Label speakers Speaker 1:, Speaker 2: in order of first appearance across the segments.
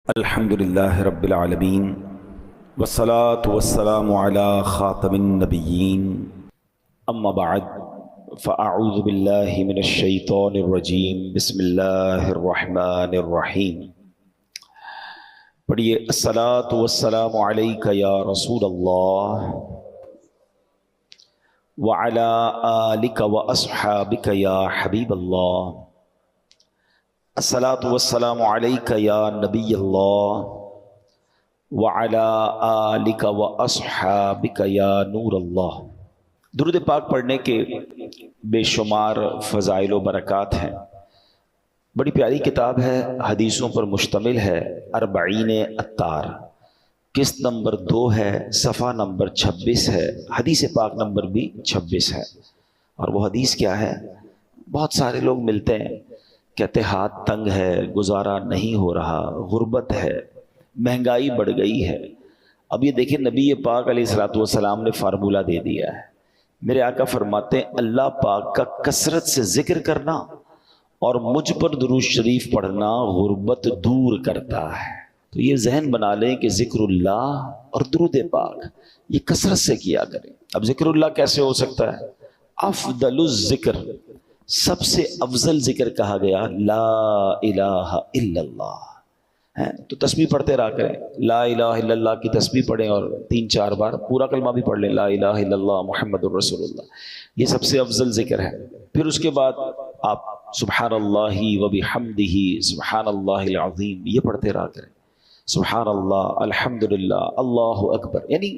Speaker 1: الحمدللہ رب العالمین والصلاة والسلام علی خاتم النبیین اما بعد فاعوذ باللہ من الشیطان الرجیم بسم اللہ الرحمن الرحیم۔ پڑھیے الصلاة والسلام علیک یا رسول اللہ وعلی آلک واصحابک یا حبیب اللہ، الصلاۃ والسلام علیک یا نبی اللہ وعلی آلک واصحابک یا نور اللہ۔ درود پاک پڑھنے کے بے شمار فضائل و برکات ہیں۔ بڑی پیاری کتاب ہے، حدیثوں پر مشتمل ہے، اربعین عطار، قسط نمبر 2 ہے، صفحہ نمبر 26 ہے، حدیث پاک نمبر بھی 26 ہے۔ اور وہ حدیث کیا ہے؟ بہت سارے لوگ ملتے ہیں، کہتے ہاتھ تنگ ہے، گزارا نہیں ہو رہا، غربت ہے، مہنگائی بڑھ گئی ہے۔ اب یہ دیکھیں، نبی پاک علیہ الصلوۃ والسلام نے فارمولہ دے دیا ہے۔ میرے آقا فرماتے ہیں اللہ پاک کا کثرت سے ذکر کرنا اور مجھ پر درود شریف پڑھنا غربت دور کرتا ہے۔ تو یہ ذہن بنا لیں کہ ذکر اللہ اور درود پاک یہ کثرت سے کیا کریں۔ اب ذکر اللہ کیسے ہو سکتا ہے؟ افضل الذکر، سب سے افضل ذکر کہا گیا لا الہ الا اللہ ہے۔ تو تسبیح پڑھتے رہا کریں، لا الہ الا اللہ کی تسبیح پڑھیں اور 3-4 بار پورا کلمہ بھی پڑھ لیں، لا الہ الا اللہ محمد الرسول اللہ، یہ سب سے افضل ذکر ہے۔ پھر اس کے بعد آپ سبحان اللہ وبحمدہ سبحان اللہ العظیم یہ پڑھتے رہا کریں، سبحان اللہ الحمدللہ اللہ اکبر، یعنی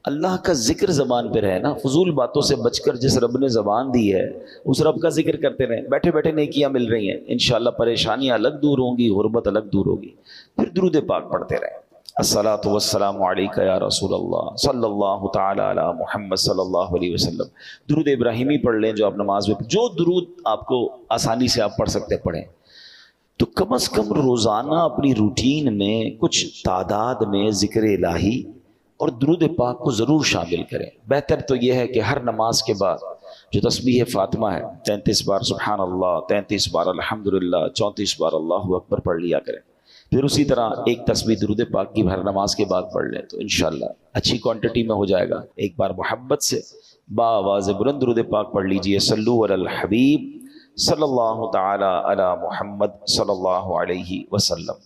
Speaker 1: اللہ کا ذکر زبان پہ رہے نا۔ فضول باتوں سے بچ کر جس رب نے زبان دی ہے اس رب کا ذکر کرتے رہیں، بیٹھے بیٹھے نیکیاں مل رہی ہیں، انشاءاللہ پریشانیاں الگ دور ہوں گی، غربت الگ دور ہوگی۔ پھر درود پاک پڑھتے رہیں، الصلاۃ والسلام علیک یا رسول اللہ صلی اللہ تعالی علی محمد صلی اللہ علیہ وسلم۔ درود ابراہیمی پڑھ لیں جو آپ نماز میں، جو درود آپ کو آسانی سے آپ پڑھ سکتے پڑھیں۔ تو کم از کم روزانہ اپنی روٹین میں کچھ تعداد میں ذکر الہی اور درود پاک کو ضرور شامل کریں۔ بہتر تو یہ ہے کہ ہر نماز کے بعد جو تسبیح فاطمہ ہے 33 بار سبحان اللہ، 33 بار الحمدللہ، 34 بار اللہ اکبر پڑھ لیا کریں۔ پھر اسی طرح ایک تسبیح درود پاک کی ہر نماز کے بعد پڑھ لیں تو انشاءاللہ اچھی کوانٹٹی میں ہو جائے گا۔ ایک بار محبت سے بآواز بلند درود پاک پڑھ لیجئے، صلو علی الحبیب صلی اللہ تعالی علی محمد صلی اللہ علیہ وسلم۔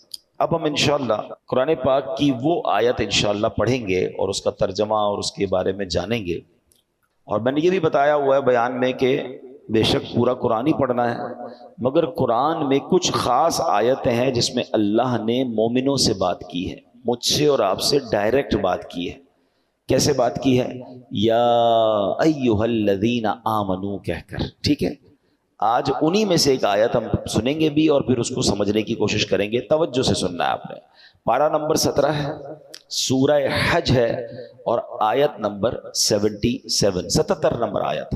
Speaker 1: اب ہم انشاءاللہ قرآن پاک کی وہ آیت انشاءاللہ پڑھیں گے اور اس کا ترجمہ اور اس کے بارے میں جانیں گے۔ اور میں نے یہ بھی بتایا ہوا ہے بیان میں کہ بے شک پورا قرآن ہی پڑھنا ہے، مگر قرآن میں کچھ خاص آیتیں ہیں جس میں اللہ نے مومنوں سے بات کی ہے، مجھ سے اور آپ سے ڈائریکٹ بات کی ہے۔ کیسے بات کی ہے؟ یا ایھا الذین آمنو کہہ کر، ٹھیک ہے۔ آج انہی میں سے ایک آیت ہم سنیں گے بھی اور پھر اس کو سمجھنے کی کوشش کریں گے۔ توجہ سے سننا ہے آپ نے۔ پارہ نمبر 17 ہے، سورہ حج ہے اور آیت نمبر 77 نمبر آیت۔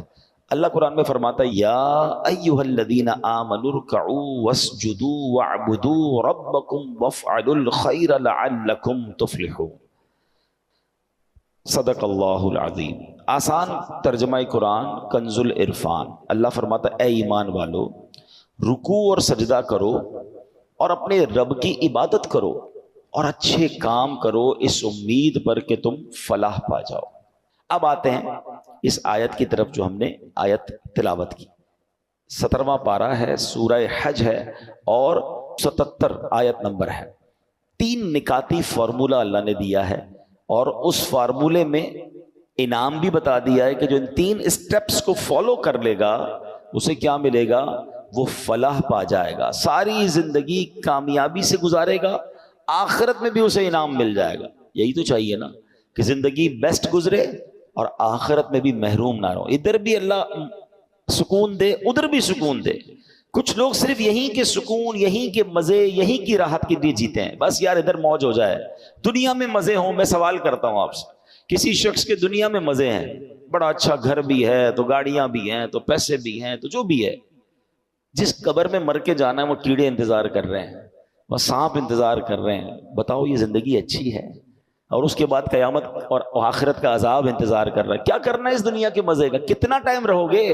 Speaker 1: اللہ قرآن میں فرماتا ہے یا ایھا الذین آمنوا ارکعوا واسجدوا واعبدوا ربکم وافعلوا الخیر لعلکم تفلحون۔ صدق اللہ العظیم۔ آسان ترجمہ قرآن کنز العرفان۔ اللہ فرماتا ہے اے ایمان والو، رکوع اور سجدہ کرو اور اپنے رب کی عبادت کرو اور اچھے کام کرو اس امید پر کہ تم فلاح پا جاؤ۔ اب آتے ہیں اس آیت کی طرف جو ہم نے آیت تلاوت کی۔ 17واں پارہ ہے، سورہ حج ہے اور 77 آیت نمبر ہے۔ 3 نکاتی فارمولہ اللہ نے دیا ہے اور اس فارمولے میں انعام بھی بتا دیا ہے کہ جو ان 3 اسٹیپس کو فالو کر لے گا اسے کیا ملے گا؟ وہ فلاح پا جائے گا، ساری زندگی کامیابی سے گزارے گا، آخرت میں بھی اسے انعام مل جائے گا۔ یہی تو چاہیے نا کہ زندگی بیسٹ گزرے اور آخرت میں بھی محروم نہ رہو، ادھر بھی اللہ سکون دے ادھر بھی سکون دے۔ کچھ لوگ صرف یہیں کے سکون، یہیں کے مزے، یہیں کی راحت کے لیے جیتے ہیں، بس یار ادھر موج ہو جائے، دنیا میں مزے ہوں۔ میں سوال کرتا ہوں آپ سے، کسی شخص کے دنیا میں مزے ہیں، بڑا اچھا گھر بھی ہے، تو گاڑیاں بھی ہیں، تو پیسے بھی ہیں، تو جو بھی ہے، جس قبر میں مر کے جانا ہے وہ کیڑے انتظار کر رہے ہیں، وہ سانپ انتظار کر رہے ہیں۔ بتاؤ یہ زندگی اچھی ہے؟ اور اس کے بعد قیامت اور آخرت کا عذاب انتظار کر رہا ہے۔ کیا کرنا ہے اس دنیا کے مزے کا؟ کتنا ٹائم رہو گے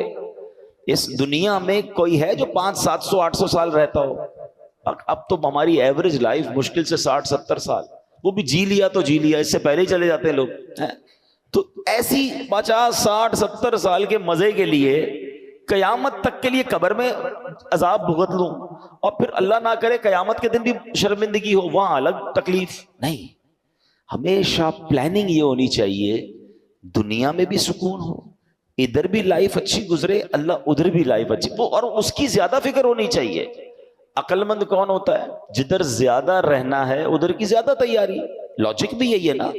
Speaker 1: اس دنیا میں؟ کوئی ہے جو 500 700 800 سال رہتا ہو؟ اب تو ہماری ایوریج لائف مشکل سے 60-70 سال، وہ بھی جی لیا تو جی لیا، اس سے پہلے ہی چلے جاتے ہیں لوگ. تو ایسی 50-60-70 سال کے مزے کے لیے قیامت تک کے لیے قبر میں عذاب بھگت لوں، اور پھر اللہ نہ کرے قیامت کے دن بھی شرمندگی ہو، وہاں الگ تکلیف. نہیں، ہمیشہ پلاننگ یہ ہونی چاہیے دنیا میں بھی سکون ہو، ادھر بھی لائف اچھی گزرے، اللہ ادھر بھی لائف اچھی وہ، اور اس کی زیادہ فکر ہونی چاہیے. عقل مند کون ہوتا ہے؟ جدھر زیادہ رہنا ہے ادھر کی زیادہ تیاری. لاجک بھی یہی ہے نا.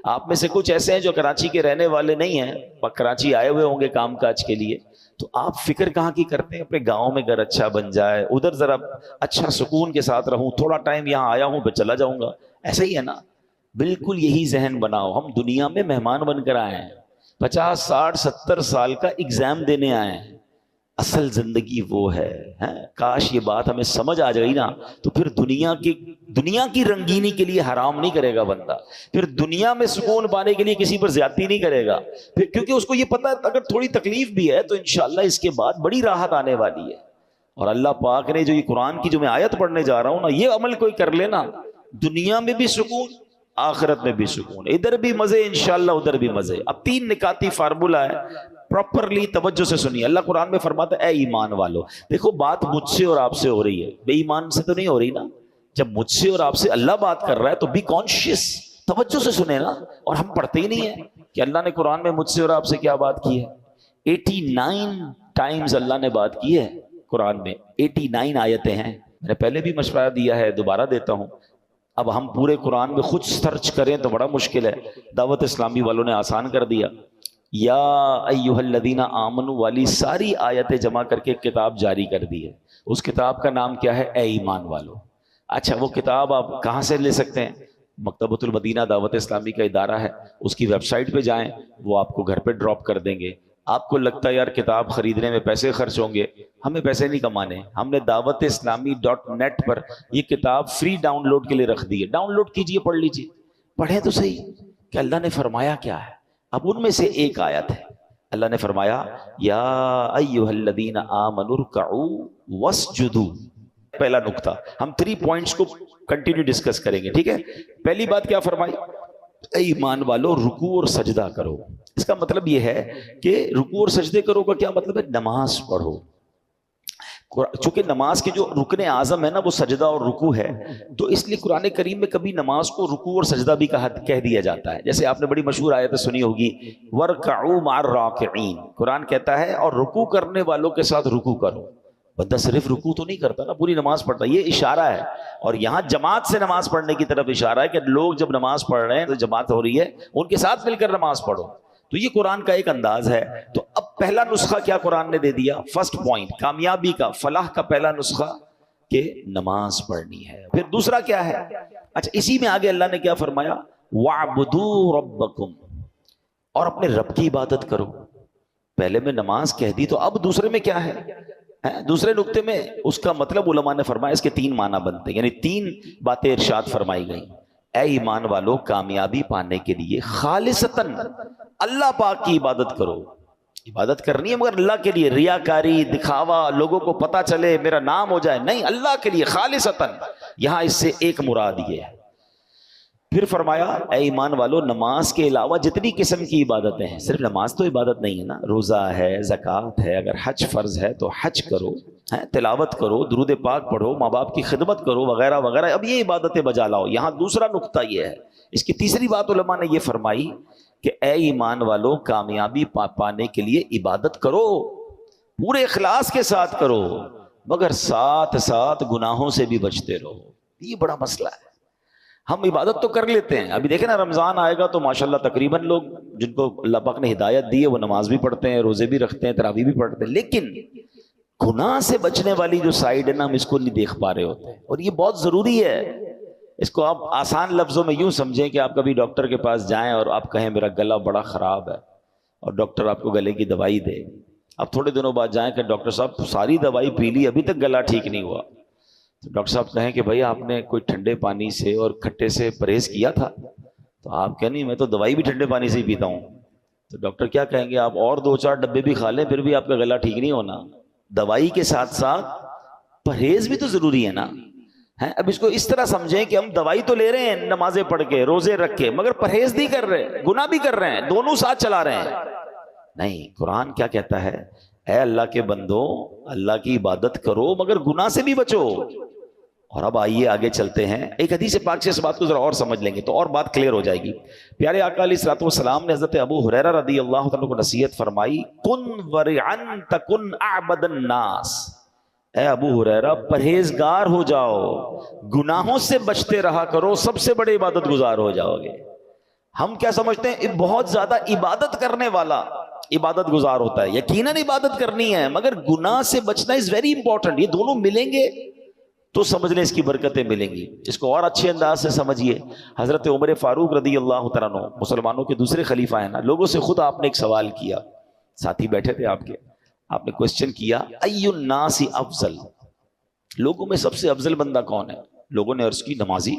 Speaker 1: آپ میں سے کچھ ایسے ہیں جو کراچی کے رہنے والے نہیں ہیں، کراچی آئے ہوئے ہوں گے کام کاج کے لیے، تو آپ فکر کہاں کی کرتے ہیں؟ اپنے گاؤں میں گھر اچھا بن جائے، ادھر ذرا اچھا سکون کے ساتھ رہوں، تھوڑا ٹائم یہاں آیا ہوں پھر چلا جاؤں گا. ایسا ہی ہے نا. بالکل یہی ذہن بناؤ. ہم دنیا میں مہمان بن کر آئے ہیں، 50-60-70 سال کا ایگزام دینے آئے ہیں. اصل زندگی وہ ہے. کاش یہ بات ہمیں سمجھ آ جائے نا، تو پھر دنیا کی رنگینی کے لیے حرام نہیں کرے گا بندہ، پھر دنیا میں سکون پانے کے لیے کسی پر زیادتی نہیں کرے گا، پھر کیونکہ اس کو یہ پتا ہے اگر تھوڑی تکلیف بھی ہے تو انشاءاللہ اس کے بعد بڑی راحت آنے والی ہے. اور اللہ پاک نے جو یہ قرآن کی جو میں آیت پڑھنے جا رہا ہوں نا، یہ عمل کوئی کر لینا، دنیا میں بھی سکون، آخرت میں بھی سکون، ادھر بھی مزے انشاءاللہ ادھر بھی مزے. اب 3 نکاتی فارمولہ ہے، پراپرلی توجہ سے سنیے. اللہ قرآن میں فرماتا ہے اے ایمان والو. دیکھو بات مجھ سے اور آپ سے ہو رہی ہے، بے ایمان سے تو نہیں ہو رہی نا. جب مجھ سے اور آپ سے اللہ بات کر رہا ہے تو بی کانشیس، توجہ سے سنیں نا. اور ہم پڑھتے ہی نہیں ہیں کہ اللہ نے قرآن میں مجھ سے اور آپ سے کیا بات کی ہے. 89 ٹائمز اللہ نے بات کی ہے قرآن میں. 89 آیتیں ہیں. میں نے پہلے بھی مشورہ دیا ہے، دوبارہ دیتا ہوں. اب ہم پورے قرآن میں خود سرچ کریں تو بڑا مشکل ہے. دعوت اسلامی والوں نے آسان کر دیا. یا ایھا الذین آمنوا والی ساری آیتیں جمع کر کے کتاب جاری کر دی ہے. اس کتاب کا نام کیا ہے؟ اے ایمان والو. اچھا وہ کتاب آپ کہاں سے لے سکتے ہیں؟ مکتبۃ المدینہ دعوت اسلامی کا ادارہ ہے، اس کی ویب سائٹ پہ جائیں، وہ آپ کو گھر پہ ڈراپ کر دیں گے. آپ کو لگتا ہے یار کتاب خریدنے میں پیسے خرچ ہوں گے، ہمیں پیسے نہیں کمانے. ہم نے دعوت اسلامی .net پر یہ کتاب فری ڈاؤن لوڈ کے لیے رکھ دی ہے. ڈاؤن لوڈ کیجئے، پڑھ لیجئے، پڑھیں تو صحیح کہ اللہ نے فرمایا کیا ہے. اب ان میں سے ایک آیت ہے، اللہ نے فرمایا یا ایھا الذین آمنوا ارکعوا واسجدوا. پہلا نقطہ، ہم 3 پوائنٹس کو کنٹینیو ڈسکس کریں گے، ٹھیک ہے. پہلی بات کیا فرمائی؟ اے ایمان والو رکوع اور سجدہ کرو. اس کا مطلب یہ ہے کہ رکوع اور سجدے کرو کا کیا مطلب ہے؟ نماز پڑھو. چونکہ نماز کے جو رکن اعظم ہے نا وہ سجدہ اور رکوع ہے، تو اس لیے قرآن کریم میں کبھی نماز کو رکوع اور سجدہ بھی کہہ دیا جاتا ہے. جیسے آپ نے بڑی مشہور آیت سنی ہوگی وَارْكَعُوا مَعَ الرَّاكِعِينَ. قرآن کہتا ہے اور رکوع کرنے والوں کے ساتھ رکوع کرو. بندہ صرف رکوع تو نہیں کرتا نا، پوری نماز پڑھتا. یہ اشارہ ہے، اور یہاں جماعت سے نماز پڑھنے کی طرف اشارہ ہے کہ لوگ جب نماز پڑھ رہے ہیں تو جماعت ہو رہی ہے، ان کے ساتھ مل کر نماز پڑھو. تو یہ قرآن کا ایک انداز ہے. تو اب پہلا نسخہ کیا قرآن نے دے دیا؟ فرسٹ پوائنٹ، کامیابی کا، فلاح کا پہلا نسخہ کہ نماز پڑھنی ہے. پھر دوسرا کیا ہے؟ اچھا اسی میں آگے اللہ نے کیا فرمایا؟ وَاعْبُدُوا رَبَّكُمْ. اور اپنے رب کی عبادت کرو. پہلے میں نماز کہہ دی، تو اب دوسرے میں کیا ہے؟ دوسرے نقطے میں اس کا مطلب علماء نے فرمایا اس کے 3 معنی بنتے ہیں، یعنی 3 باتیں ارشاد فرمائی گئیں. اے ایمان والو کامیابی پانے کے لیے خالصتاً اللہ پاک کی عبادت کرو. عبادت کرنی ہے مگر اللہ کے لیے، ریاکاری، دکھاوا، لوگوں کو پتا چلے میرا نام ہو جائے نہیں، اللہ کے لیے خالصتاً. یہاں اس سے ایک مراد یہ ہے. پھر فرمایا اے ایمان والو نماز کے علاوہ جتنی قسم کی عبادتیں ہیں، صرف نماز تو عبادت نہیں ہے نا، روزہ ہے، زکوٰۃ ہے، اگر حج فرض ہے تو حج کرو، تلاوت کرو، درود پاک پڑھو، ماں باپ کی خدمت کرو، وغیرہ وغیرہ. اب یہ عبادتیں بجا لاؤ. یہاں دوسرا نقطہ یہ ہے، اس کی تیسری بات علماء نے یہ فرمائی کہ اے ایمان والو کامیابی پانے کے لیے عبادت کرو، پورے اخلاص کے ساتھ کرو، مگر ساتھ ساتھ گناہوں سے بھی بچتے رہو. یہ بڑا مسئلہ ہے. ہم عبادت تو کر لیتے ہیں، ابھی دیکھیں نا رمضان آئے گا تو ماشاءاللہ تقریباً لوگ جن کو اللہ پاک نے ہدایت دی ہے وہ نماز بھی پڑھتے ہیں، روزے بھی رکھتے ہیں، تراویح بھی پڑھتے ہیں، لیکن گناہ سے بچنے والی جو سائیڈ ہے نا ہم اس کو نہیں دیکھ پا رہے ہوتے ہیں. اور یہ بہت ضروری ہے. اس کو آپ آسان لفظوں میں یوں سمجھیں کہ آپ کبھی ڈاکٹر کے پاس جائیں اور آپ کہیں میرا گلا بڑا خراب ہے، اور ڈاکٹر آپ کو گلے کی دوائی دے. اب تھوڑے دنوں بعد جائیں کہ ڈاکٹر صاحب ساری دوائی پی لی ابھی تک گلا ٹھیک نہیں ہوا. تو ڈاکٹر صاحب کہیں کہ بھائی آپ نے کوئی ٹھنڈے پانی سے اور کھٹے سے پرہیز کیا تھا؟ تو آپ کہیں نہیں میں تو دوائی بھی ٹھنڈے پانی سے ہی پیتا ہوں. تو ڈاکٹر کیا کہیں گے؟ آپ اور 2-4 ڈبے بھی کھا لیں پھر بھی آپ کا گلا ٹھیک نہیں ہونا. دوائی کے ساتھ ساتھ پرہیز بھی تو ضروری ہے نا. ہیں. اب اس کو اس طرح سمجھیں کہ ہم دوائی تو لے رہے ہیں نمازیں پڑھ کے روزے رکھ کے، مگر پرہیز نہیں کر رہے، گناہ بھی کر رہے ہیں، دونوں ساتھ چلا رہے ہیں. نہیں، قرآن کیا کہتا ہے؟ اے اللہ کے بندو، اللہ کی عبادت کرو مگر گناہ سے بھی بچو. اور اب آئیے آگے چلتے ہیں، ایک حدیث پاک سے اس بات کو ذرا اور سمجھ لیں گے تو اور بات کلیئر ہو جائے گی. پیارے آقا علیہ الصلوۃ والسلام نے حضرت ابو ہریرہ رضی اللہ عنہ کو نصیحت فرمائی، کن ورعن تکن اعبد الناس. اے ابو ہریرہ، پرہیزگار ہو جاؤ، گناہوں سے بچتے رہا کرو، سب سے بڑے عبادت گزار ہو جاؤ گے. ہم کیا سمجھتے ہیں؟ بہت زیادہ عبادت کرنے والا عبادت گزار ہوتا ہے. یقیناً عبادت کرنی ہے مگر گناہ سے بچنا از ویری امپورٹنٹ. یہ دونوں ملیں گے تو سمجھ لیں اس کی برکتیں ملیں گی. اس کو اور اچھے انداز سے سمجھیے. حضرت عمر فاروق رضی اللہ تعالیٰ عنہ مسلمانوں کے دوسرے خلیفہ ہیں نا، لوگوں سے خود آپ نے ایک سوال کیا، ساتھی بیٹھے تھے آپ کے، آپ نے کوسچن کیا ای الناس افضل، لوگوں میں سب سے افضل بندہ کون ہے؟ لوگوں نے عرض کی نمازی.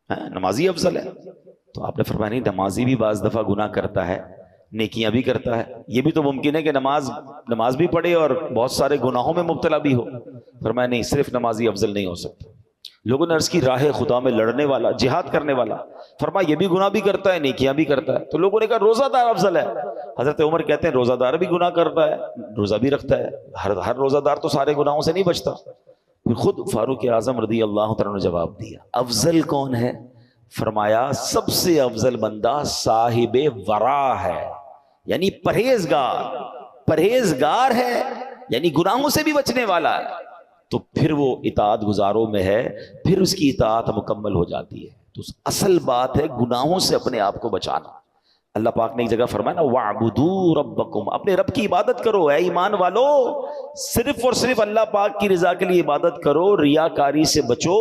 Speaker 1: نمازی افضل ہے؟ تو آپ نے فرمایا نہیں، نمازی بھی بعض دفعہ گناہ کرتا ہے، نیکیاں بھی کرتا ہے. یہ بھی تو ممکن ہے کہ نماز بھی پڑھے اور بہت سارے گناہوں میں مبتلا بھی ہو. فرمایا نہیں، صرف نمازی افضل نہیں ہو سکتا. لوگوں نے عرض کی راہ خدا میں لڑنے والا، جہاد کرنے والا. فرمایا یہ بھی گناہ بھی کرتا ہے، نیکیاں بھی کرتا ہے. تو لوگوں نے کہا روزہ دار افضل ہے. حضرت عمر کہتے ہیں روزہ دار بھی گناہ کرتا ہے، روزہ بھی رکھتا ہے، ہر روزہ دار تو سارے گناہوں سے نہیں بچتا. پھر خود فاروق اعظم رضی اللہ تعالیٰ نے جواب دیا، افضل کون ہے؟ فرمایا سب سے افضل بندہ صاحب ورع ہے، یعنی پرہیزگار ہے، یعنی گناہوں سے بھی بچنے والا ہے. تو پھر وہ اطاعت گزاروں میں ہے، پھر اس کی اطاعت مکمل ہو جاتی ہے. تو اصل بات ہے گناہوں سے اپنے آپ کو بچانا. اللہ پاک نے ایک جگہ فرمایا نا، وَاعْبُدُوا رَبَّكُمْ، اپنے رب کی عبادت کرو. اے ایمان والو، صرف اور صرف اللہ پاک کی رضا کے لیے عبادت کرو، ریاکاری سے بچو،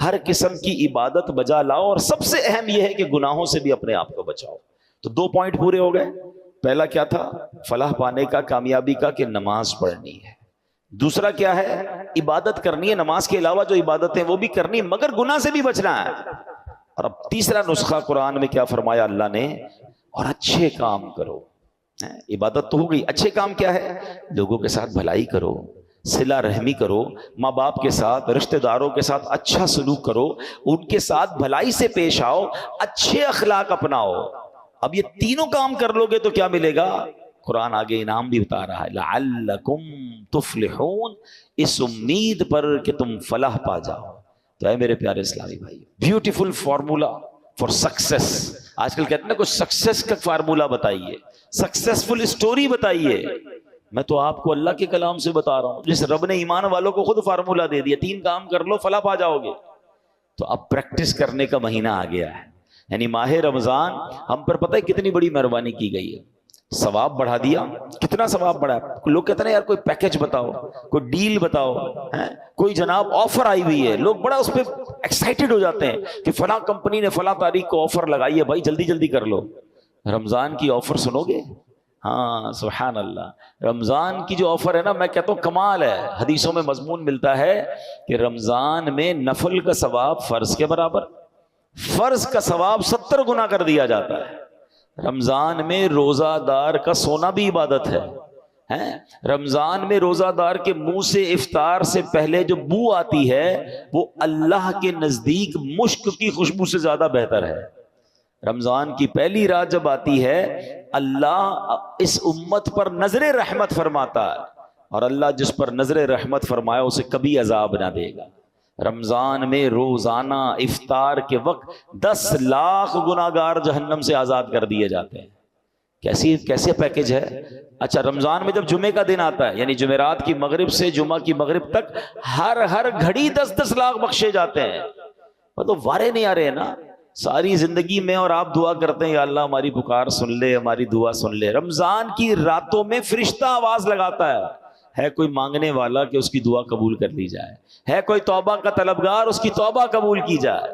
Speaker 1: ہر قسم کی عبادت بجا لاؤ، اور سب سے اہم یہ ہے کہ گناہوں سے بھی اپنے آپ کو بچاؤ. تو 2 پوائنٹ پورے ہو گئے. پہلا کیا تھا؟ فلاح پانے کا، کامیابی کا، کہ نماز پڑھنی ہے. دوسرا کیا ہے؟ عبادت کرنی ہے، نماز کے علاوہ جو عبادتیں وہ بھی کرنی، مگر گناہ سے بھی بچنا ہے. اور اب تیسرا نسخہ قرآن میں کیا فرمایا اللہ نے؟ اور اچھے کام کرو. عبادت تو ہو گئی، اچھے کام کیا ہے؟ لوگوں کے ساتھ بھلائی کرو، صلہ رحمی کرو، ماں باپ کے ساتھ، رشتہ داروں کے ساتھ اچھا سلوک کرو، ان کے ساتھ بھلائی سے پیش آؤ، اچھے اخلاق اپناؤ. اب یہ تینوں کام کر لو گے تو کیا ملے گا؟ قرآن آگے انعام بھی بتا رہا ہے، لعلکم تفلحون، اس امید پر کہ تم فلاح پا جاؤ. تو اے میرے پیارے اسلامی بھائی، بیوٹیفل فارمولا فار سکسیس. آج کل کہتے ہیں نا کچھ سکسیس کا فارمولا بتائیے، سکسیسفل اسٹوری بتائیے. میں تو آپ کو اللہ کے کلام سے بتا رہا ہوں، جس رب نے ایمان والوں کو خود فارمولا دے دیا، 3 کام کر لو فلاح پا جاؤ گے. تو اب پریکٹس کرنے کا مہینہ آ گیا ہے، یعنی ماہ رمضان ہم پر پتہ ہے کتنی بڑی مہربانی کی گئی ہے. ثواب بڑھا دیا. کتنا ثواب بڑھا؟ لوگ کہتے ہیں یار کوئی پیکج بتاؤ، کوئی ڈیل بتاؤ، کوئی جناب آفر آئی ہوئی ہے. لوگ بڑا اس پہ ایکسائٹڈ ہو جاتے ہیں کہ فلاں کمپنی نے فلاں تاریخ کو آفر لگائی ہے، بھائی جلدی جلدی کر لو. رمضان کی آفر سنو گے؟ ہاں سبحان اللہ. رمضان کی جو آفر ہے نا، میں کہتا ہوں کمال ہے. حدیثوں میں مضمون ملتا ہے کہ رمضان میں نفل کا ثواب فرض کے برابر، فرض کا ثواب 70 گنا کر دیا جاتا ہے. رمضان میں روزہ دار کا سونا بھی عبادت ہے. رمضان میں روزہ دار کے منہ سے افطار سے پہلے جو بو آتی ہے وہ اللہ کے نزدیک مشک کی خوشبو سے زیادہ بہتر ہے. رمضان کی پہلی رات جب آتی ہے، اللہ اس امت پر نظر رحمت فرماتا ہے، اور اللہ جس پر نظر رحمت فرمایا اسے کبھی عذاب نہ دے گا. رمضان میں روزانہ افطار کے وقت 10 لاکھ گناہگار جہنم سے آزاد کر دیے جاتے ہیں. کیسے پیکج ہے؟ اچھا، رمضان میں جب جمعے کا دن آتا ہے، یعنی جمعرات کی مغرب سے جمعہ کی مغرب تک ہر گھڑی 10 لاکھ بخشے جاتے ہیں. مطلب وارے نہیں آ رہے ہیں نا. ساری زندگی میں اور آپ دعا کرتے ہیں یا اللہ ہماری پکار سن لے، ہماری دعا سن لے. رمضان کی راتوں میں فرشتہ آواز لگاتا ہے کوئی مانگنے والا کہ اس کی دعا قبول کر لی جائے، ہے کوئی توبہ کا طلبگار اس کی توبہ قبول کی جائے.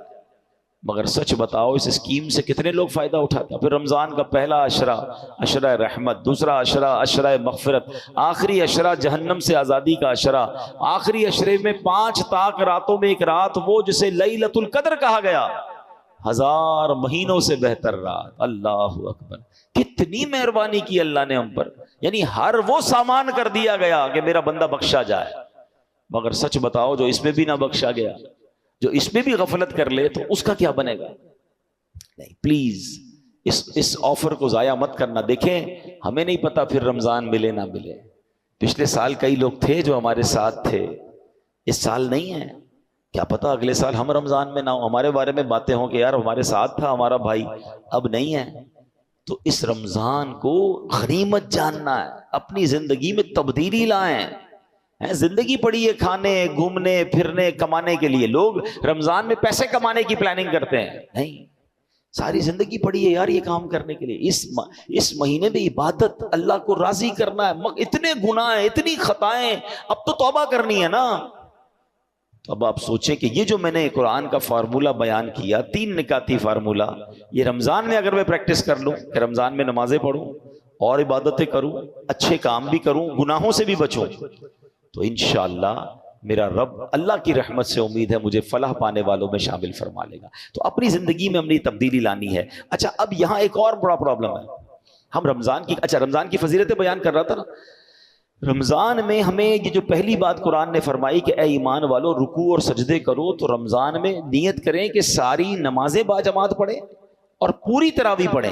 Speaker 1: مگر سچ بتاؤ اس اسکیم سے کتنے لوگ فائدہ اٹھاتے؟ پھر رمضان کا پہلا عشرہ عشرہ رحمت، دوسرا عشرہ عشرہ مغفرت، آخری عشرہ جہنم سے آزادی کا عشرہ، آخری عشرے میں 5 طاق راتوں میں ایک رات وہ جسے لیلۃ القدر کہا گیا، 1000 مہینوں سے بہتر رات. اللہ اکبر، کتنی مہربانی کی اللہ نے ہم پر. یعنی ہر وہ سامان کر دیا گیا کہ میرا بندہ بخشا جائے. مگر سچ بتاؤ جو اس میں بھی نہ بخشا گیا، جو اس میں بھی غفلت کر لے تو اس کا کیا بنے گا؟ نہیں، پلیز اس آفر کو ضائع مت کرنا. دیکھیں ہمیں نہیں پتا پھر رمضان ملے نہ ملے. پچھلے سال کئی لوگ تھے جو ہمارے ساتھ تھے، اس سال نہیں ہے. کیا پتا اگلے سال ہم رمضان میں نہ ہو، ہمارے بارے میں باتیں ہوں کہ یار ہمارے ساتھ تھا ہمارا بھائی، اب نہیں ہے. تو اس رمضان کو غنیمت جاننا ہے، اپنی زندگی میں تبدیلی لائیں. زندگی پڑی ہے کھانے گھومنے پھرنے کمانے کے لیے. لوگ رمضان میں پیسے کمانے کی پلاننگ کرتے ہیں، نہیں، ساری زندگی پڑی ہے یار یہ کام کرنے کے لیے. اس مہینے میں عبادت، اللہ کو راضی کرنا ہے. اتنے گناہ ہیں، اتنی خطائیں، اب تو توبہ کرنی ہے نا. تو اب آپ سوچیں کہ یہ جو میں نے قرآن کا فارمولہ بیان کیا، 3 نکاتی فارمولہ، یہ رمضان میں اگر میں پریکٹس کر لوں کہ رمضان میں نمازیں پڑھوں اور عبادتیں کروں، اچھے کام بھی کروں، گناہوں سے بھی بچوں، تو انشاءاللہ میرا رب، اللہ کی رحمت سے امید ہے مجھے فلاح پانے والوں میں شامل فرما لے گا. تو اپنی زندگی میں ہم نے تبدیلی لانی ہے. اچھا اب یہاں ایک اور بڑا پرابلم ہے. ہم رمضان کی فضیلتیں بیان کر رہا تھا نا. رمضان میں ہمیں یہ جو پہلی بات قرآن نے فرمائی کہ اے ایمان والو رکوع اور سجدے کرو، تو رمضان میں نیت کریں کہ ساری نمازیں باجماعت پڑھیں اور پوری تراویح پڑھیں.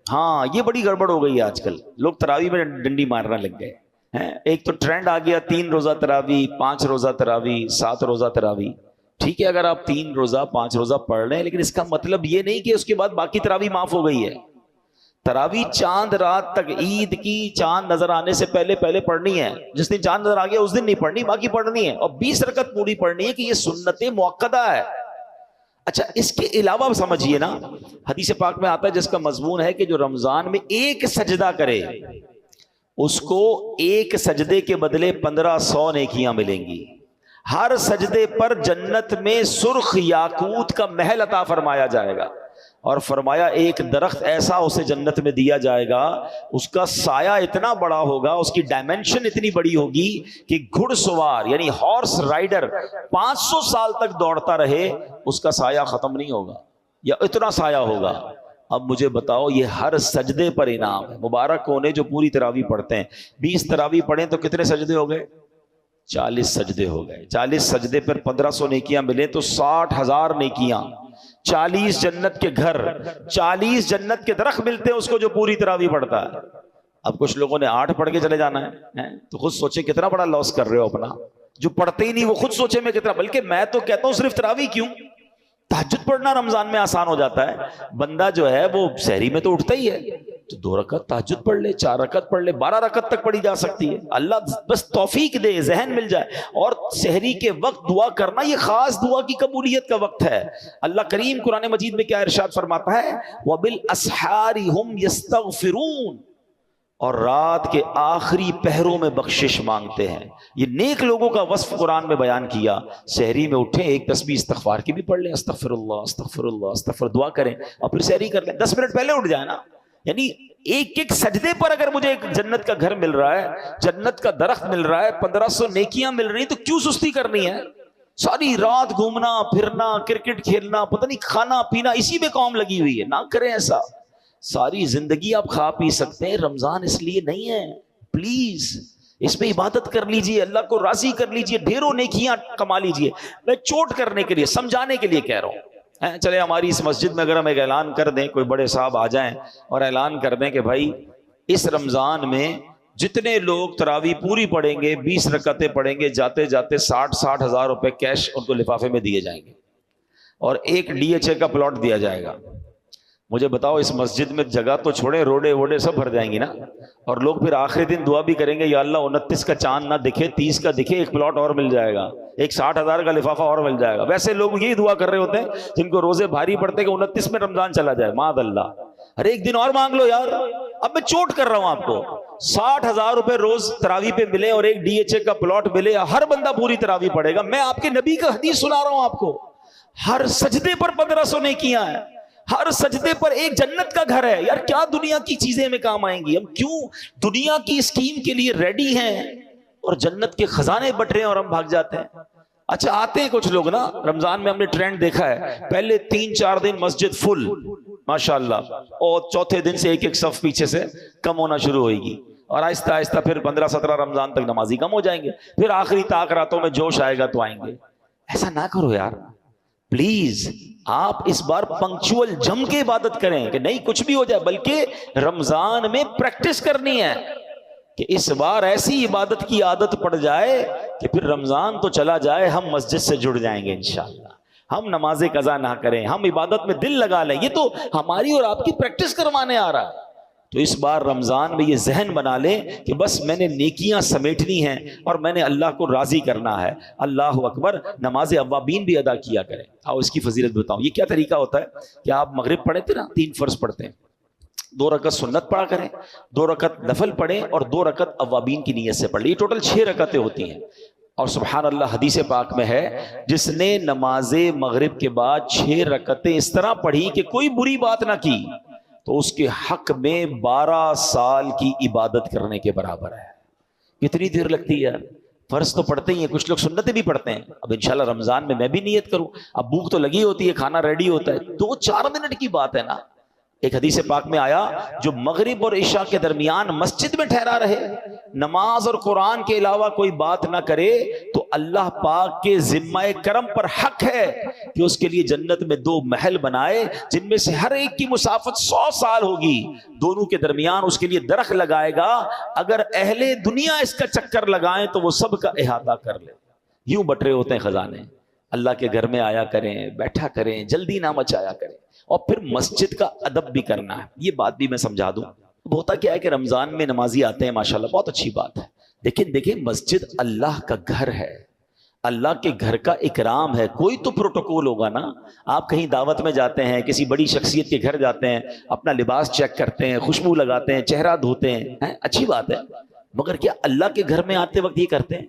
Speaker 1: ہاں یہ بڑی گڑبڑ ہو گئی ہے آج کل، لوگ تراویح میں ڈنڈی مارنا لگ گئے. ایک تو ٹرینڈ آ گیا 3 روزہ تراویح، 5 روزہ تراویح، 7 روزہ تراویح. ٹھیک ہے اگر آپ 3 روزہ 5 روزہ پڑھ رہے ہیں، لیکن اس کا مطلب یہ نہیں کہ اس کے بعد باقی تراویح معاف ہو گئی ہے. تراویح چاند رات تک، عید کی چاند نظر آنے سے پہلے پڑھنی ہے. جس دن چاند نظر آ گیا اس دن نہیں پڑھنی، باقی پڑھنی ہے. اور 20 رکعت پوری پڑھنی ہے کہ یہ سنت مؤکدہ ہے. اچھا اس کے علاوہ سمجھیے نا، حدیث پاک میں آتا ہے جس کا مضمون ہے کہ جو رمضان میں ایک سجدہ کرے اس کو ایک سجدے کے بدلے 1500 نیکیاں ملیں گی. ہر سجدے پر جنت میں سرخ یاقوت کا محل عطا فرمایا جائے گا. اور فرمایا ایک درخت ایسا اسے جنت میں دیا جائے گا، اس کا سایہ اتنا بڑا ہوگا، اس کی ڈائمنشن اتنی بڑی ہوگی کہ گھڑ سوار یعنی ہارس رائڈر 500 سال تک دوڑتا رہے اس کا سایہ ختم نہیں ہوگا، یا اتنا سایہ ہوگا. اب مجھے بتاؤ یہ ہر سجدے پر انعام ہے. مبارک کونے جو پوری تراویح پڑھتے ہیں. 20 تراویح پڑھیں تو کتنے سجدے ہو گئے؟ 40 سجدے ہو گئے. 40 سجدے پر 1500 نیکیاں ملیں تو 60,000 نیکیاں. 40 جنت کے گھر، 40 جنت کے درخت ملتے ہیں اس کو جو پوری تراویح پڑھتا ہے. اب کچھ لوگوں نے 8 پڑھ کے چلے جانا ہے تو خود سوچیں کتنا بڑا لاس کر رہے ہو اپنا. جو پڑھتے ہی نہیں وہ خود سوچے میں کتنا. بلکہ میں تو کہتا ہوں صرف تراویح کیوں، تہجد پڑھنا رمضان میں آسان ہو جاتا ہے. بندہ جو ہے وہ سحری میں تو اٹھتا ہی ہے، تو 2 رکعت تہجد پڑھ لے، 4 رکعت پڑھ لے، 12 رکعت تک پڑھی جا سکتی ہے. اللہ بس توفیق دے، ذہن مل جائے. اور سحری کے وقت دعا کرنا یہ خاص دعا کی قبولیت کا وقت ہے. اللہ کریم قرآن مجید میں کیا ارشاد فرماتا ہے؟ وَبِالْأَسْحَارِ هُمْ يَسْتَغْفِرُونَ، اور رات کے آخری پہروں میں بخشش مانگتے ہیں. یہ نیک لوگوں کا وصف قرآن میں بیان کیا. سحری میں اٹھیں، ایک تسبیح استغفار کی بھی پڑھ لیں، استغفر اللہ استغفر اللہ استغفر، دعا کریں اور پھر سحری کر لیں. 10 منٹ پہلے اٹھ جائیں نا. یعنی ایک سجدے پر اگر مجھے ایک جنت کا گھر مل رہا ہے، جنت کا درخت مل رہا ہے، 1500 نیکیاں مل رہی، تو کیوں سستی کرنی ہے؟ ساری رات گھومنا پھرنا، کرکٹ کھیلنا، پتہ نہیں کھانا پینا، اسی میں قوم لگی ہوئی ہے. نہ کریں ایسا. ساری زندگی آپ کھا پی سکتے ہیں، رمضان اس لیے نہیں ہے. پلیز اس میں عبادت کر لیجئے، اللہ کو راضی کر لیجئے، ڈھیروں نیکیاں کما لیجئے. میں چوٹ کرنے کے لیے، سمجھانے کے لیے کہہ رہا ہوں. چلے ہماری اس مسجد میں اگر ہم ایک اعلان کر دیں، کوئی بڑے صاحب آ جائیں اور اعلان کر دیں کہ بھائی اس رمضان میں جتنے لوگ تراویح پوری پڑھیں گے، 20 رکعتیں پڑھیں گے، جاتے جاتے 60 ہزار روپے کیش ان کو لفافے میں دیے جائیں گے اور ایک DHA کا پلاٹ دیا جائے گا. مجھے بتاؤ اس مسجد میں جگہ تو چھوڑے، روڈے ووڈے سب بھر جائیں گی نا. اور لوگ پھر آخری دن دعا بھی کریں گے، یا اللہ 29 کا چاند نہ دکھے، 30 کا دکھے، ایک پلاٹ اور مل جائے گا، ایک 60,000 کا لفافہ اور مل جائے گا. ویسے لوگ یہی دعا کر رہے ہوتے ہیں جن کو روزے بھاری پڑتے ہیں کہ 29 میں رمضان چلا جائے. معاذ اللہ. ارے ایک دن اور مانگ لو یار. اب میں چوٹ کر رہا ہوں آپ کو. 60,000 روپے روز تراویح پہ ملے اور ایک DHA کا پلاٹ ملے، ہر بندہ پوری تراویح پڑھے گا. میں آپ کے نبی کا حدیث سنا رہا ہوں آپ کو. ہر سجدے پر 1500 نیکیاں ہیں، ہر سجدے پر ایک جنت کا گھر ہے. یار کیا دنیا کی چیزیں ہمیں کام آئیں گی؟ ہم کیوں دنیا کی اسکیم کے لیے ریڈی ہیں اور جنت کے خزانے بٹ رہے ہیں اور ہم بھاگ جاتے ہیں. اچھا آتے ہیں کچھ لوگ نا رمضان میں، ہم نے ٹرینڈ دیکھا ہے، پہلے 3-4 دن مسجد فل ماشاءاللہ، اور چوتھے دن سے ایک صف پیچھے سے کم ہونا شروع ہوئے گی. اور آہستہ آہستہ پھر 15-17 رمضان تک نمازی کم ہو جائیں گے، پھر آخری طاق راتوں میں جوش آئے گا تو آئیں گے۔ ایسا نہ کرو یار پلیز، آپ اس بار پنکچول جم کے عبادت کریں کہ نہیں کچھ بھی ہو جائے، بلکہ رمضان میں پریکٹس کرنی ہے کہ اس بار ایسی عبادت کی عادت پڑ جائے کہ پھر رمضان تو چلا جائے ہم مسجد سے جڑ جائیں گے انشاءاللہ، ہم نماز قضا نہ کریں، ہم عبادت میں دل لگا لیں، یہ تو ہماری اور آپ کی پریکٹس کروانے آ رہا ہے۔ تو اس بار رمضان میں یہ ذہن بنا لیں کہ بس میں نے نیکیاں سمیٹنی ہیں اور میں نے اللہ کو راضی کرنا ہے۔ اللہ اکبر، نماز اوابین بھی ادا کیا کریں۔ آؤ اس کی فضیلت بتاؤں۔ یہ کیا طریقہ ہوتا ہے کہ آپ مغرب پڑھے تھے نا، 3 فرض پڑھتے ہیں، 2 رکعت سنت پڑھا کریں، 2 رکعت نفل پڑھیں اور 2 رکعت اوابین کی نیت سے پڑھ لیں، یہ ٹوٹل 6 رکعتیں ہوتی ہیں۔ اور سبحان اللہ حدیث پاک میں ہے جس نے نماز مغرب کے بعد 6 رکعتیں اس طرح پڑھی کہ کوئی بری بات نہ کی تو اس کے حق میں 12 سال کی عبادت کرنے کے برابر ہے۔ کتنی دیر لگتی ہے یار، فرض تو پڑھتے ہی ہیں، کچھ لوگ سنتیں بھی پڑھتے ہیں۔ اب انشاءاللہ رمضان میں بھی نیت کروں، اب بھوک تو لگی ہوتی ہے، کھانا ریڈی ہوتا ہے، 2-4 منٹ کی بات ہے نا۔ ایک حدیث پاک میں آیا جو مغرب اور عشاء کے درمیان مسجد میں ٹھہرا رہے، نماز اور قرآن کے علاوہ کوئی بات نہ کرے تو اللہ پاک کے ذمہ کرم پر حق ہے کہ اس کے لیے جنت میں 2 محل بنائے جن میں سے ہر ایک کی مسافت 100 سال ہوگی، دونوں کے درمیان اس کے لیے درخت لگائے گا، اگر اہل دنیا اس کا چکر لگائیں تو وہ سب کا احاطہ کر لے۔ یوں بٹرے ہوتے ہیں خزانے۔ اللہ کے گھر میں آیا کریں، بیٹھا کریں، جلدی نہ مچایا کریں، اور پھر مسجد کا ادب بھی کرنا ہے۔ یہ بات بھی میں سمجھا دوں۔ ہوتا کیا ہے کہ رمضان میں نمازی آتے ہیں ماشاءاللہ، بہت اچھی بات ہے، لیکن دیکھیں مسجد اللہ کا گھر ہے، اللہ کے گھر کا اکرام ہے، کوئی تو پروٹوکول ہوگا نا۔ آپ کہیں دعوت میں جاتے ہیں، کسی بڑی شخصیت کے گھر جاتے ہیں، اپنا لباس چیک کرتے ہیں، خوشبو لگاتے ہیں، چہرہ دھوتے ہیں، اچھی بات ہے، مگر کیا اللہ کے گھر میں آتے وقت یہ کرتے ہیں؟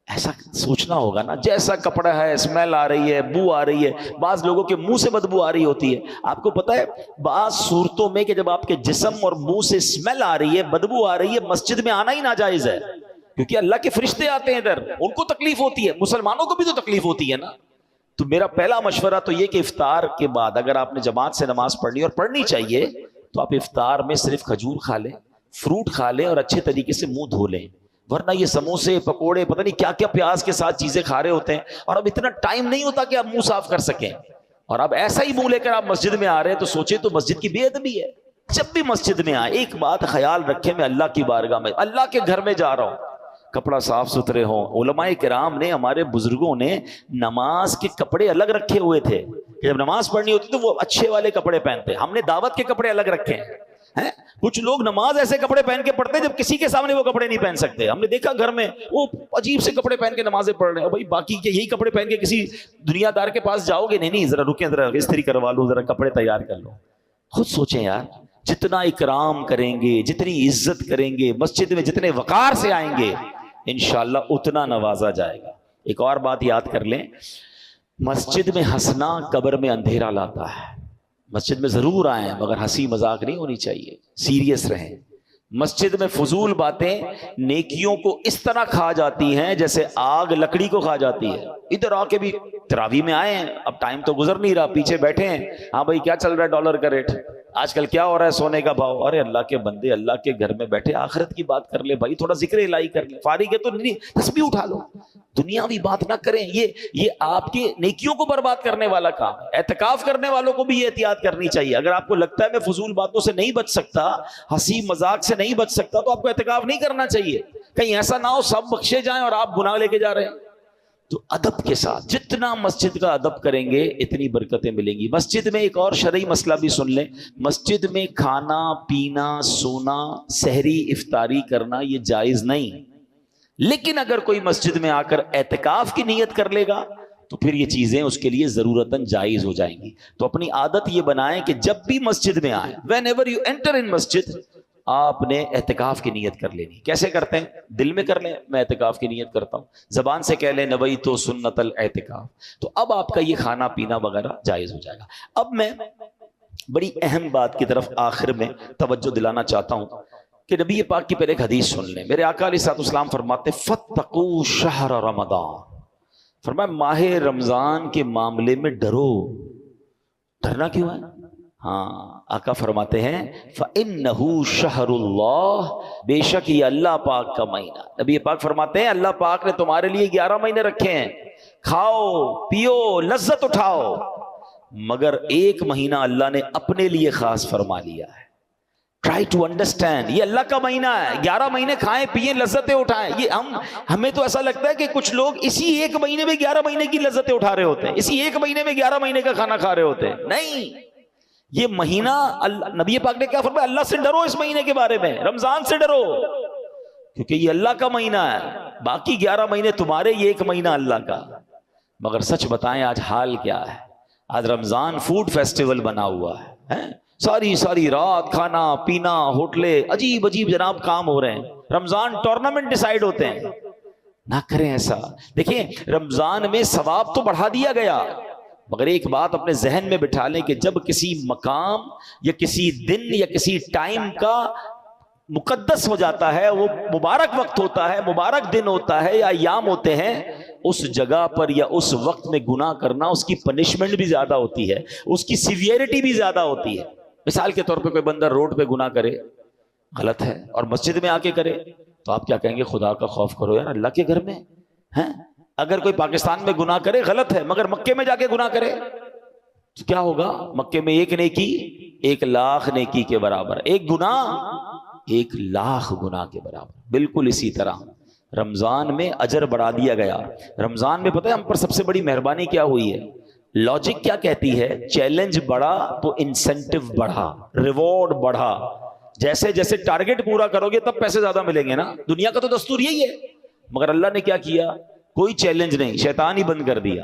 Speaker 1: ایسا سوچنا ہوگا نا، جیسا کپڑا ہے، اسمیل آ رہی ہے، بو آ رہی ہے، بعض لوگوں کے منہ سے بدبو آ رہی ہوتی ہے۔ آپ کو پتا ہے بعض صورتوں میں کہ جب آپ کے جسم اور منہ سے اسمیل آ رہی ہے، بدبو آ رہی ہے، مسجد میں آنا ہی ناجائز ہے، کیونکہ اللہ کے فرشتے آتے ہیں ادھر، ان کو تکلیف ہوتی ہے، مسلمانوں کو بھی تو تکلیف ہوتی ہے نا۔ تو میرا پہلا مشورہ تو یہ کہ افطار کے بعد اگر آپ نے جماعت سے نماز پڑھنی اور پڑھنی چاہیے تو آپ افطار میں صرف کھجور کھا لیں، فروٹ کھا لیں اور اچھے طریقے سے منہ دھو لیں، ورنہ یہ سموسے پکوڑے پتہ نہیں کیا کیا پیاز کے ساتھ چیزیں کھا رہے ہوتے ہیں، اور اب اتنا ٹائم نہیں ہوتا کہ آپ منہ صاف کر سکیں، اور اب ایسا ہی منہ لے کر آپ مسجد میں آ رہے ہیں تو سوچیں تو مسجد کی بے ادبی ہے۔ جب بھی مسجد میں آئے ایک بات خیال رکھیں، میں اللہ کی بارگاہ میں اللہ کے گھر میں جا رہا ہوں، کپڑا صاف ستھرے ہوں۔ علماء کرام نے، ہمارے بزرگوں نے نماز کے کپڑے الگ رکھے ہوئے تھے کہ جب نماز پڑھنی ہوتی تو وہ اچھے والے کپڑے پہنتے، ہم نے دعوت کے کپڑے الگ رکھے ہیں۔ کچھ لوگ نماز ایسے کپڑے پہن کے پڑھتے ہیں جب کسی کے سامنے وہ کپڑے نہیں پہن سکتے، ہم نے دیکھا گھر میں وہ عجیب سے کپڑے پہن کے نمازیں پڑھ رہے ہیں، بھائی باقی کے یہی کپڑے پہن کے کسی دنیا دار کے پاس جاؤ گے؟ نہیں، ذرا رکیں، ذرا استری کروا لو، ذرا کپڑے تیار کر لو۔ خود سوچیں یار، جتنا اکرام کریں گے، جتنی عزت کریں گے، مسجد میں جتنے وقار سے آئیں گے، انشاءاللہ اتنا نوازا جائے گا۔ ایک اور بات یاد کر لیں، مسجد میں ہنسنا قبر میں اندھیرا لاتا ہے۔ مسجد میں ضرور آئیں مگر ہنسی مذاق نہیں ہونی چاہیے، سیریس رہیں۔ مسجد میں فضول باتیں نیکیوں کو اس طرح کھا جاتی ہیں جیسے آگ لکڑی کو کھا جاتی ہے۔ ادھر آ کے بھی تراویح میں آئے ہیں، اب ٹائم تو گزر نہیں رہا، پیچھے بیٹھے ہیں، ہاں بھائی کیا چل رہا ہے ڈالر کا ریٹ، آج کل کیا ہو رہا ہے سونے کا بھاؤ؟ ارے اللہ کے بندے، اللہ کے گھر میں بیٹھے آخرت کی بات کر لے بھائی، تھوڑا ذکر الہی کر لے، فارغ ہے تو نہیں تسبیح اٹھا لو، دنیاوی بات نہ کریں، یہ آپ کی نیکیوں کو برباد کرنے والا کام ہے۔ اعتکاف کرنے والوں کو بھی یہ احتیاط کرنی چاہیے، اگر آپ کو لگتا ہے میں فضول باتوں سے نہیں بچ سکتا، ہنسی مذاق سے نہیں بچ سکتا، تو آپ کو اعتکاف نہیں کرنا چاہیے، کہیں ایسا نہ ہو سب بخشے جائیں اور آپ گناہ لے کے جا رہے ہیں۔ تو ادب کے ساتھ جتنا مسجد کا ادب کریں گے اتنی برکتیں ملیں گی۔ مسجد میں ایک اور شرعی مسئلہ بھی سن لیں، مسجد میں کھانا پینا، سونا، سحری افطاری کرنا یہ جائز نہیں، لیکن اگر کوئی مسجد میں آ کر اعتکاف کی نیت کر لے گا تو پھر یہ چیزیں اس کے لیے ضرورتاً جائز ہو جائیں گی۔ تو اپنی عادت یہ بنائیں کہ جب بھی مسجد میں آئیں، whenever you enter in مسجد، آپ نے اعتکاف کی نیت کر لینی۔ کیسے کرتے ہیں؟ دل میں کر لیں میں اعتکاف کی نیت کرتا ہوں، زبان سے کہہ لیں نویت سنت الاعتکاف، تو اب آپ کا یہ کھانا پینا وغیرہ جائز ہو جائے گا۔ اب میں بڑی اہم بات کی طرف آخر میں توجہ دلانا چاہتا ہوں کہ نبی پاک کی پہلے ایک حدیث سن لیں۔ میرے آقا علیہ الصلوۃ والسلام فرماتے فاتقوا شہر رمضان، فرمایا ماہ رمضان کے معاملے میں ڈرو۔ ڈرنا کیوں ہے؟ ہاں آقا فرماتے ہیں فَإِنَّهُ شَهْرُ اللَّهِ، بے شک یہ اللہ پاک کا مہینہ. نبی پاک فرماتے ہیں اللہ پاک نے تمہارے لیے 11 مہینے رکھے ہیں، کھاؤ پیو لذت اٹھاؤ، مگر ایک مہینہ اللہ نے اپنے لیے خاص فرما لیا ہے. ٹرائی ٹو انڈرسٹینڈ، یہ اللہ کا مہینہ ہے، 11 مہینے کھائیں پیئیں لذتیں اٹھائیں. یہ ہمیں تو ایسا لگتا ہے کہ کچھ لوگ اسی ایک مہینے میں 11 مہینے کی لذتیں اٹھا رہے ہوتے ہیں، اسی ایک مہینے میں 11 مہینے کا کھانا کھا رہے ہوتے ہیں. نہیں، یہ مہینہ نبی پاک نے کیا فرمایا؟ اللہ سے ڈرو اس مہینے کے بارے میں، رمضان سے ڈرو، کیونکہ یہ اللہ کا مہینہ ہے. باقی 11 مہینے تمہارے، یہ ایک مہینہ اللہ کا. مگر سچ بتائیں آج حال کیا ہے؟ آج رمضان فوڈ فیسٹیول بنا ہوا ہے، ساری رات کھانا پینا، ہوٹلیں، عجیب عجیب جناب کام ہو رہے ہیں. رمضان ٹورنامنٹ ڈیسائیڈ ہوتے ہیں. نہ کریں ایسا. دیکھیں رمضان میں ثواب تو بڑھا دیا گیا، مگر ایک بات اپنے ذہن میں بٹھا لیں کہ جب کسی مقام یا کسی دن یا کسی ٹائم کا مقدس ہو جاتا ہے، وہ مبارک وقت ہوتا ہے، مبارک دن ہوتا ہے یا ایام ہوتے ہیں، اس جگہ پر یا اس وقت میں گناہ کرنا اس کی پنشمنٹ بھی زیادہ ہوتی ہے، اس کی سیویرٹی بھی زیادہ ہوتی ہے. مثال کے طور پہ کوئی بندہ روڈ پہ گناہ کرے، غلط ہے، اور مسجد میں آ کے کرے، تو آپ کیا کہیں گے؟ خدا کا خوف کرو یار، اللہ کے گھر میں ہیں. اگر کوئی پاکستان میں گناہ کرے غلط ہے، مگر مکے میں جا کے گناہ کرے تو کیا ہوگا؟ مکے میں ایک نیکی 1,00,000 نیکی کے برابر، ایک گناہ 1,00,000 گناہ کے برابر. بالکل اسی طرح رمضان میں اجر بڑھا دیا گیا. رمضان میں پتہ ہے ہم پر سب سے بڑی مہربانی کیا ہوئی ہے؟ لاجک کیا کہتی ہے؟ چیلنج بڑھا تو انسینٹیو بڑھا، ریوارڈ بڑھا. جیسے جیسے ٹارگٹ پورا کرو گے تب پیسے زیادہ ملیں گے نا. دنیا کا تو دستور یہی ہے. مگر اللہ نے کیا کیا؟ کوئی چیلنج نہیں، شیطان ہی بند کر دیا.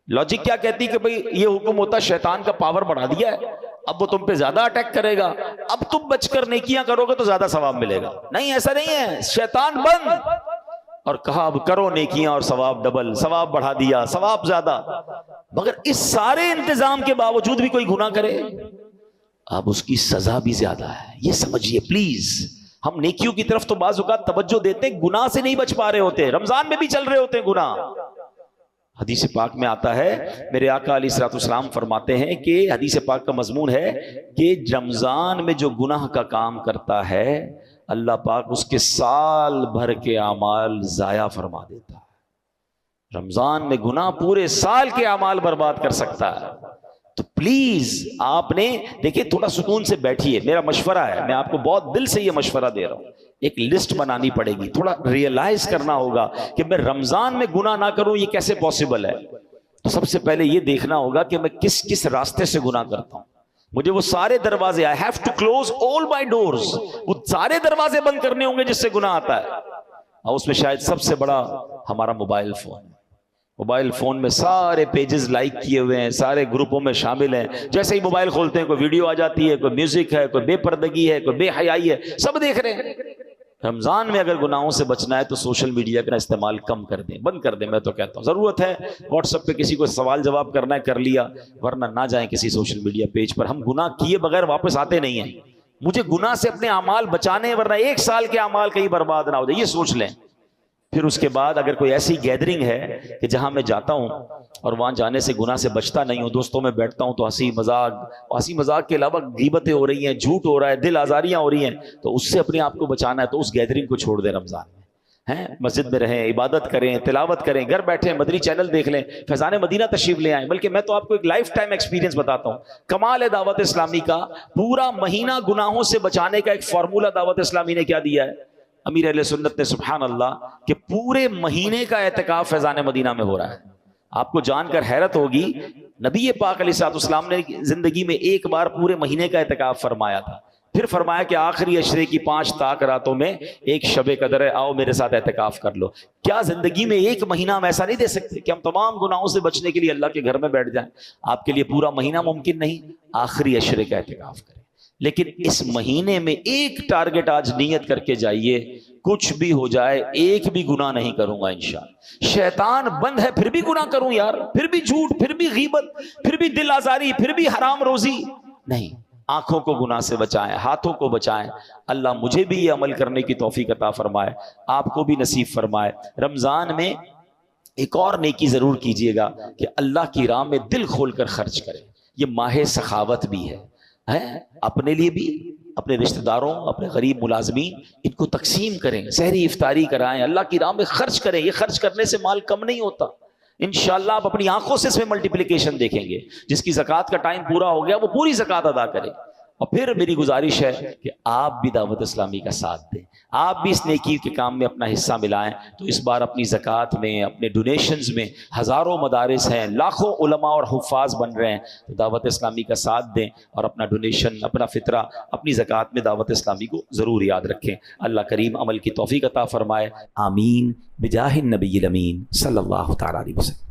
Speaker 1: لاجک کیا کہتی کہ بھئی یہ حکم ہوتا، شیطان کا پاور بڑھا دیا ہے، اب وہ تم پہ زیادہ اٹیک کرے گا، اب تم بچ کر نیکیاں کرو گے تو زیادہ ثواب ملے گا. نہیں، ایسا نہیں ہے. شیطان بند، اور کہا اب کرو نیکیاں اور ثواب ڈبل، ثواب بڑھا دیا، ثواب زیادہ. مگر اس سارے انتظام کے باوجود بھی کوئی گناہ کرے، اب اس کی سزا بھی زیادہ ہے. یہ سمجھیے پلیز. ہم نیکیوں کی طرف تو بعض اوقات توجہ دیتے ہیں، گناہ سے نہیں بچ پا رہے ہوتے. رمضان میں بھی چل رہے ہوتے ہیں گناہ. حدیث پاک میں آتا ہے، میرے آقا علیہ الصلوۃ والسلام فرماتے ہیں کہ حدیث پاک کا مضمون ہے کہ رمضان میں جو گناہ کا کام کرتا ہے، اللہ پاک اس کے سال بھر کے اعمال ضائع فرما دیتا ہے. رمضان میں گناہ پورے سال کے اعمال برباد کر سکتا ہے. تو پلیز آپ نے دیکھیں، تھوڑا سکون سے بیٹھیے. میرا مشورہ ہے، میں آپ کو بہت دل سے یہ مشورہ دے رہا ہوں. ایک لسٹ بنانی پڑے گی، تھوڑا ریئلائز کرنا ہوگا کہ میں رمضان میں گناہ نہ کروں، یہ کیسے پاسبل ہے. تو سب سے پہلے یہ دیکھنا ہوگا کہ میں کس کس راستے سے گناہ کرتا ہوں. مجھے وہ سارے دروازے، I have to close all my doors، وہ سارے دروازے بند کرنے ہوں گے جس سے گناہ آتا ہے. اور اس میں شاید سب سے بڑا ہمارا موبائل فون. موبائل فون میں سارے پیجز لائک کیے ہوئے ہیں، سارے گروپوں میں شامل ہیں. جیسے ہی موبائل کھولتے ہیں کوئی ویڈیو آ جاتی ہے، کوئی میوزک ہے، کوئی بے پردگی ہے، کوئی بے حیائی ہے، سب دیکھ رہے ہیں. رمضان میں اگر گناہوں سے بچنا ہے تو سوشل میڈیا کا استعمال کم کر دیں، بند کر دیں. میں تو کہتا ہوں ضرورت ہے واٹس ایپ پہ کسی کو سوال جواب کرنا ہے کر لیا، ورنہ نہ جائیں کسی سوشل میڈیا پیج پر. ہم گناہ کیے بغیر واپس آتے نہیں ہیں. مجھے گناہ سے اپنے اعمال بچانے ہیں، ورنہ 1 سال کے اعمال کہیں برباد نہ ہو جائے، یہ سوچ لیں. پھر اس کے بعد اگر کوئی ایسی گیدرنگ ہے کہ جہاں میں جاتا ہوں اور وہاں جانے سے گناہ سے بچتا نہیں ہوں، دوستوں میں بیٹھتا ہوں تو ہنسی مذاق کے علاوہ غیبتیں ہو رہی ہیں، جھوٹ ہو رہا ہے، دل آزاریاں ہو رہی ہیں، تو اس سے اپنے آپ کو بچانا ہے تو اس گیدرنگ کو چھوڑ دیں. رمضان میں ہیں، مسجد میں رہیں، عبادت کریں، تلاوت کریں، گھر بیٹھیں مدنی چینل دیکھ لیں، فیضان مدینہ تشریف لے آئیں. بلکہ میں تو آپ کو ایک لائف ٹائم ایکسپیرینس بتاتا ہوں. کمال ہے دعوت اسلامی کا، پورا مہینہ گناہوں سے بچانے کا ایک فارمولہ دعوت اسلامی نے کیا دیا ہے. امیر اہل سنت نے سبحان اللہ کہ پورے مہینے کا اعتکاف فیضان مدینہ میں ہو رہا ہے. آپ کو جان کر حیرت ہوگی، نبی پاک علیہ الصلوۃ والسلام نے زندگی میں ایک بار پورے مہینے کا اعتکاف فرمایا تھا. پھر فرمایا کہ آخری عشرے کی 5 طاق راتوں میں ایک شب قدر ہے، آؤ میرے ساتھ اعتکاف کر لو. کیا زندگی میں ایک مہینہ ہم ایسا نہیں دے سکتے کہ ہم تمام گناہوں سے بچنے کے لیے اللہ کے گھر میں بیٹھ جائیں؟ آپ کے لیے پورا مہینہ ممکن نہیں، آخری عشرے کا اعتکاف کریں. لیکن اس مہینے میں ایک ٹارگٹ آج نیت کر کے جائیے، کچھ بھی ہو جائے ایک بھی گناہ نہیں کروں گا انشاءاللہ. شیطان بند ہے پھر بھی گناہ کروں یار، پھر بھی جھوٹ، پھر بھی غیبت، پھر بھی دل آزاری، پھر بھی حرام روزی. نہیں، آنکھوں کو گناہ سے بچائیں، ہاتھوں کو بچائیں. اللہ مجھے بھی یہ عمل کرنے کی توفیق عطا فرمائے، آپ کو بھی نصیب فرمائے. رمضان میں ایک اور نیکی ضرور کیجئے گا کہ اللہ کی راہ میں دل کھول کر خرچ کریں. یہ ماہ سخاوت بھی ہے، اپنے لیے بھی، اپنے رشتہ داروں، اپنے غریب ملازمین، ان کو تقسیم کریں، سحری افطاری کرائیں، اللہ کی راہ میں خرچ کریں. یہ خرچ کرنے سے مال کم نہیں ہوتا. انشاءاللہ آپ اپنی آنکھوں سے اس میں ملٹیپلیکیشن دیکھیں گے. جس کی زکوٰۃ کا ٹائم پورا ہو گیا وہ پوری زکوٰۃ ادا کرے. اور پھر میری گزارش ہے کہ آپ بھی دعوت اسلامی کا ساتھ دیں، آپ بھی اس نیکی کے کام میں اپنا حصہ ملائیں. تو اس بار اپنی زکوٰۃ میں، اپنے ڈونیشنز میں ہزاروں مدارس ہیں، لاکھوں علماء اور حفاظ بن رہے ہیں. تو دعوت اسلامی کا ساتھ دیں اور اپنا ڈونیشن، اپنا فطرہ، اپنی زکوٰۃ میں دعوت اسلامی کو ضرور یاد رکھیں. اللہ کریم عمل کی توفیق عطا فرمائے. آمین بجاہ النبی الامین صلی اللہ تعالی علیہ وسلم.